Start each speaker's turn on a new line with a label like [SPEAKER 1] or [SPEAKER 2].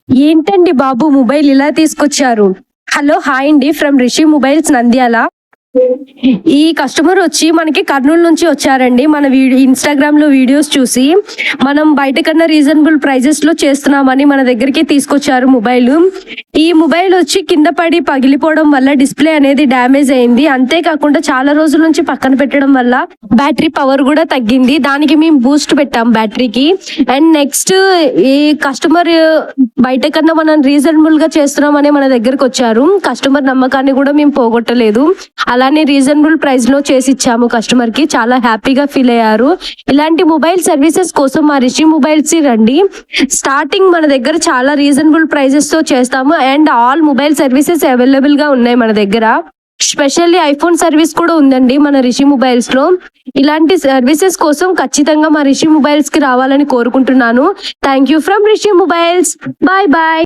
[SPEAKER 1] ఏంటండి బాబు మొబైల్ ఇలా తీసుకొచ్చారు? హలో హాయ్ అండి ఫ్రమ్ రిషి మొబైల్స్ నంద్యాల. ఈ కస్టమర్ వచ్చి మనకి కర్నూలు నుంచి వచ్చారండి. మన ఇన్స్టాగ్రామ్ లో వీడియోస్ చూసి మనం బయట కన్నా రీజనబుల్ ప్రైజెస్ లో చేస్తున్నామని మన దగ్గరికి తీసుకొచ్చారు మొబైల్. ఈ మొబైల్ వచ్చి కింద పడి పగిలిపోవడం వల్ల డిస్ప్లే అనేది డ్యామేజ్ అయింది. అంతేకాకుండా చాలా రోజుల నుంచి పక్కన పెట్టడం వల్ల బ్యాటరీ పవర్ కూడా తగ్గింది. దానికి మేము బూస్ట్ పెట్టాం బ్యాటరీకి. అండ్ నెక్స్ట్ ఈ కస్టమర్ బయట కన్నా మనం రీజనబుల్ గా చేస్తున్నామని మన దగ్గరకు వచ్చారు. కస్టమర్ నమ్మకాన్ని కూడా మేము పోగొట్టలేదు. అలానే రీజనబుల్ ప్రైస్ లో చేసి ఇచ్చాము కస్టమర్ కి. చాలా హ్యాపీగా ఫీల్ అయ్యారు. ఇలాంటి మొబైల్ సర్వీసెస్ కోసం మా రిషి మొబైల్స్ రండి. స్టార్టింగ్ మన దగ్గర చాలా రీజనబుల్ ప్రైజెస్ తో చేస్తాము. And all mobile services available గా ఉన్నాయి మన దగ్గర. స్పెషల్లీ ఐఫోన్ సర్వీస్ కూడా ఉందండి మన రిషి మొబైల్స్ లో. ఇలాంటి సర్వీసెస్ కోసం ఖచ్చితంగా మా రిషి మొబైల్స్ కి రావాలని కోరుకుంటున్నాను. Thank you from Rishi mobiles. Bye bye.